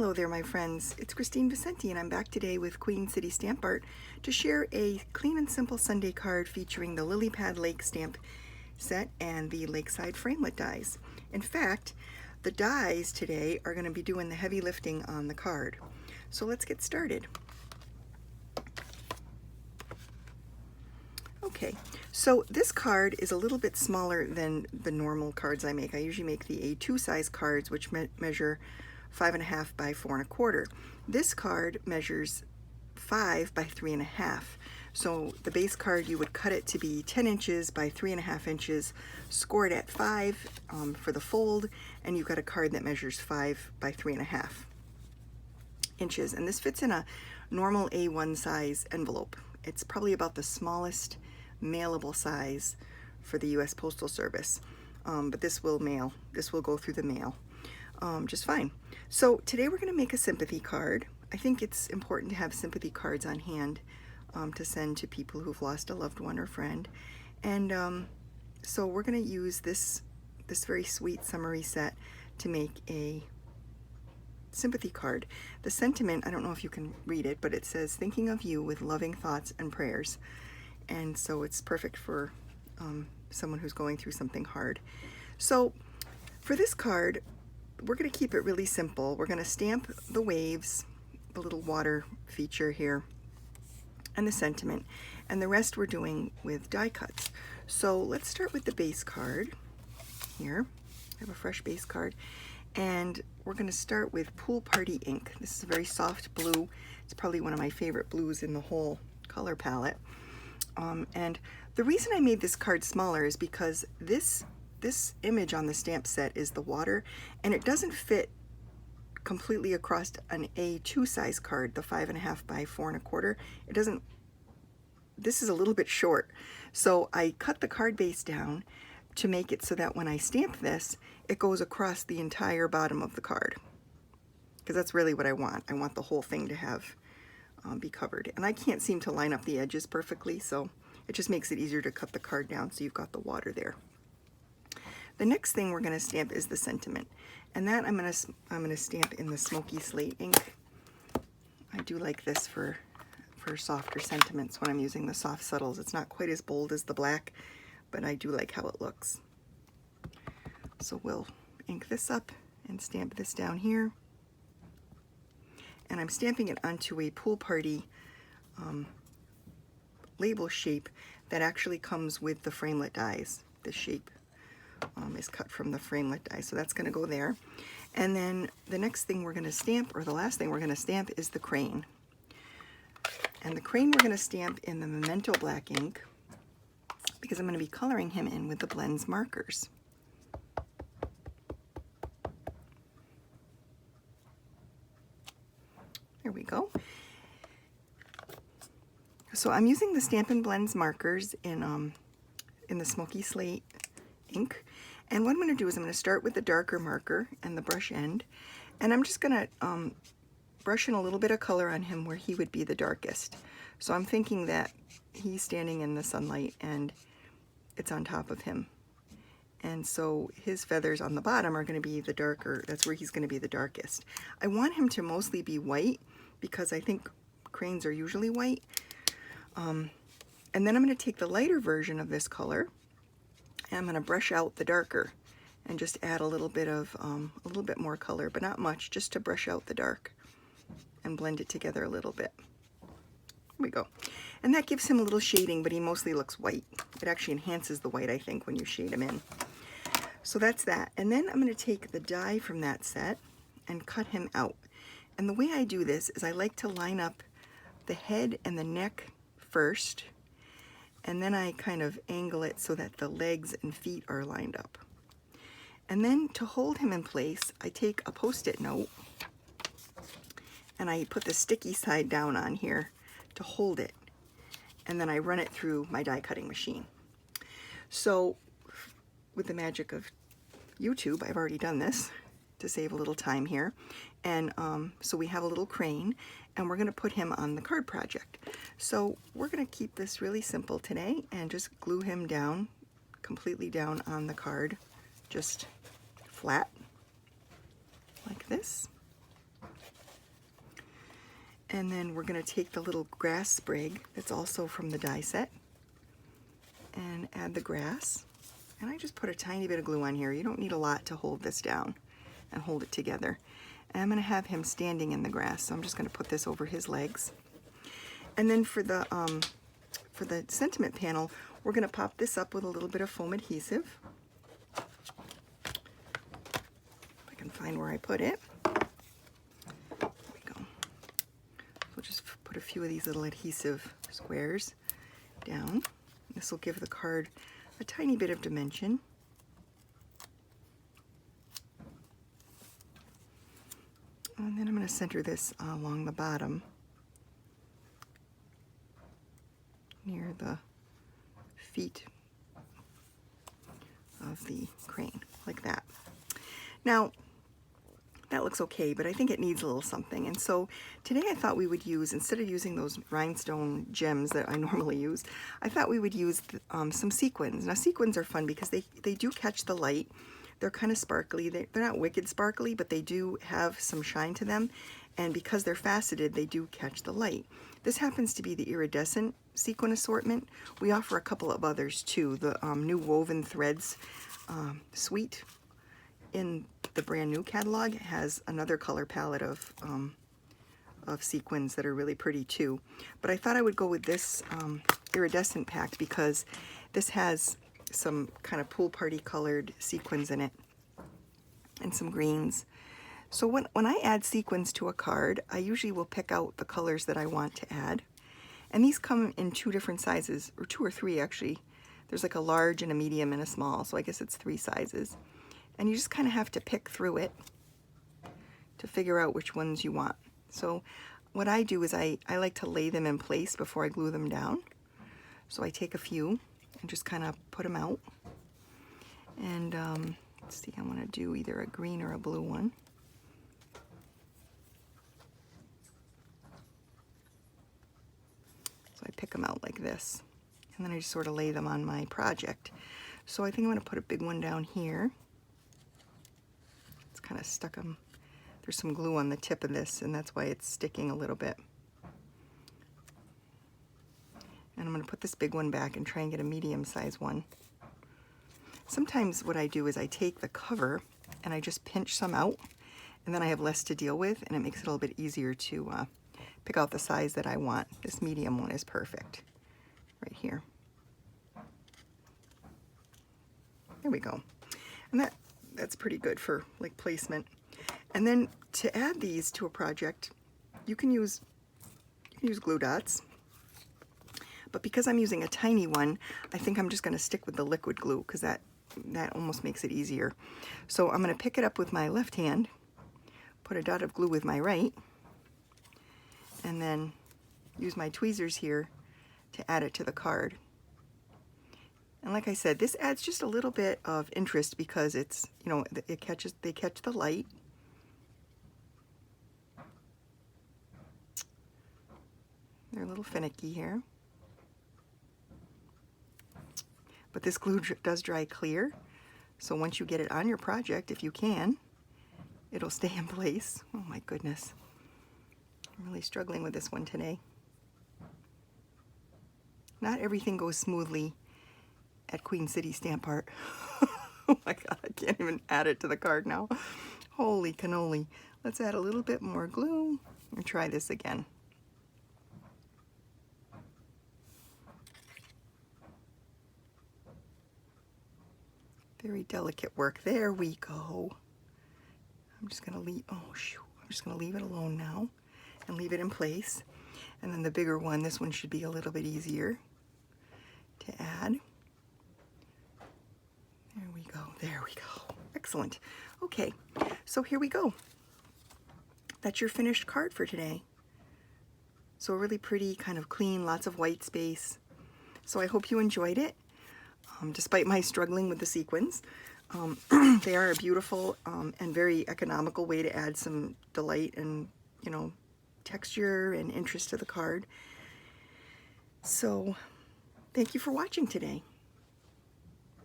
Hello there, my friends. It's Kristine Vicenti, and I'm back today with Queen City Stamp Art to share a Clean and Simple Sunday card featuring the Lilypad Lake stamp set and the Lakeside framelit dies. In fact, the dies today are going to be doing the heavy lifting on the card. So let's get started. Okay, so this card is a little bit smaller than the normal cards I make. I usually make the A2 size cards, which measure 5.5 by 4.25. This card measures 5 by 3.5. So the base card, you would cut it to be 10 inches by 3.5 inches, score it at 5 for the fold, and you've got a card that measures 5 by 3.5 inches. And this fits in a normal A1 size envelope. It's probably about the smallest mailable size for the U.S. Postal Service, but this will mail. This will go through the mail just fine. So today we're going to make a sympathy card. I think it's important to have sympathy cards on hand to send to people who've lost a loved one or friend. And so we're going to use this very sweet summary set to make a sympathy card. The sentiment, I don't know if you can read it, but it says, "Thinking of you with loving thoughts and prayers." And so it's perfect for someone who's going through something hard. So for this card, we're going to keep it really simple. We're going to stamp the waves, the little water feature here, and the sentiment, and the rest we're doing with die cuts. So let's start with the base card here. I have a fresh base card, and we're going to start with Pool Party ink. This is a very soft blue. It's probably one of my favorite blues in the whole color palette. And the reason I made this card smaller is because this image on the stamp set is the water, and it doesn't fit completely across an A2 size card, the 5.5 by 4.25. It doesn't. This is a little bit short, so I cut the card base down to make it so that when I stamp this, it goes across the entire bottom of the card, because that's really what I want. I want the whole thing to have be covered, and I can't seem to line up the edges perfectly, so it just makes it easier to cut the card down so you've got the water there. The next thing we're going to stamp is the sentiment, and that I'm going to stamp in the smoky slate ink. I do like this for softer sentiments when I'm using the soft subtles. It's not quite as bold as the black, but I do like how it looks. So we'll ink this up and stamp this down here. And I'm stamping it onto a Pool Party label shape that actually comes with the framelit dies. The shape is cut from the framelit die, so that's going to go there. And then the next thing we're going to stamp, or the last thing we're going to stamp, is the crane. And the crane we're going to stamp in the Memento black ink, because I'm going to be coloring him in with the blends markers. There we go. So I'm using the Stampin' Blends markers in the smoky slate ink, and what I'm going to do is I'm going to start with the darker marker and the brush end, and I'm just going to brush in a little bit of color on him where he would be the darkest. So I'm thinking that he's standing in the sunlight and it's on top of him, and so his feathers on the bottom are going to be the darker. That's where he's going to be the darkest. I want him to mostly be white because I think cranes are usually white. And then I'm going to take the lighter version of this color, and I'm going to brush out the darker and just add a little bit more color, but not much, just to brush out the dark and blend it together a little bit. There we go. And that gives him a little shading, but he mostly looks white. It actually enhances the white, I think, when you shade him in. So that's that. And then I'm going to take the die from that set and cut him out. And the way I do this is I like to line up the head and the neck first, and then I kind of angle it so that the legs and feet are lined up. And then to hold him in place, I take a Post-it note and I put the sticky side down on here to hold it, and then I run it through my die cutting machine. So with the magic of YouTube, I've already done this to save a little time here. And so we have a little crane, and we're going to put him on the card project. So we're going to keep this really simple today and just glue him down, completely down on the card, just flat like this. And then we're going to take the little grass sprig that's also from the die set and add the grass. And I just put a tiny bit of glue on here. You don't need a lot to hold this down and hold it together. And I'm going to have him standing in the grass, so I'm just going to put this over his legs. And then for the sentiment panel, we're going to pop this up with a little bit of foam adhesive. If I can find where I put it. There we go. We'll just put a few of these little adhesive squares down. This will give the card a tiny bit of dimension. And then I'm going to center this along the bottom near the feet of the crane, like that. Now, that looks okay, but I think it needs a little something. And so today I thought we would use, instead of using those rhinestone gems that I normally use, I thought we would use some sequins. Now sequins are fun because they do catch the light. They're kind of sparkly. They're not wicked sparkly, but they do have some shine to them. And because they're faceted, they do catch the light. This happens to be the iridescent sequin assortment. We offer a couple of others too. The new Woven Threads suite in the brand new catalog has another color palette of sequins that are really pretty too. But I thought I would go with this iridescent pack because this has some kind of pool party colored sequins in it and some greens. So when I add sequins to a card, I usually will pick out the colors that I want to add. And these come in 2 different sizes, or 2 or 3 actually. There's like a large and a medium and a small, so I guess it's 3 sizes. And you just kind of have to pick through it to figure out which ones you want. So what I do is I like to lay them in place before I glue them down. So I take a few and just kind of put them out. And let's see, I want to do either a green or a blue one. So I pick them out like this, and then I just sort of lay them on my project. So I think I'm going to put a big one down here. It's kind of stuck on, there's some glue on the tip of this, and that's why it's sticking a little bit. And I'm going to put this big one back and try and get a medium-sized one. Sometimes what I do is I take the cover and I just pinch some out, and then I have less to deal with, and it makes it a little bit easier to pick out the size that I want. This medium one is perfect right here. There we go. And that's pretty good for like placement. And then to add these to a project, you can use glue dots. But because I'm using a tiny one, I think I'm just going to stick with the liquid glue because that almost makes it easier. So I'm going to pick it up with my left hand, put a dot of glue with my right, and then use my tweezers here to add it to the card. And like I said, this adds just a little bit of interest because it's, you know, they catch the light. They're a little finicky here. But this glue does dry clear, so once you get it on your project, if you can, it'll stay in place. Oh my goodness. I'm really struggling with this one today. Not everything goes smoothly at Queen City Stamp Art. Oh my god, I can't even add it to the card now. Holy cannoli. Let's add a little bit more glue and try this again. Very delicate work. There we go. I'm just gonna leave, oh shoot, I'm just gonna leave it alone now and leave it in place. And then the bigger one, this one should be a little bit easier to add. There we go, there we go. Excellent. Okay, so here we go. That's your finished card for today. So a really pretty, kind of clean, lots of white space. So I hope you enjoyed it. Despite my struggling with the sequins, they are a beautiful and very economical way to add some delight and, you know, texture and interest to the card. So thank you for watching today.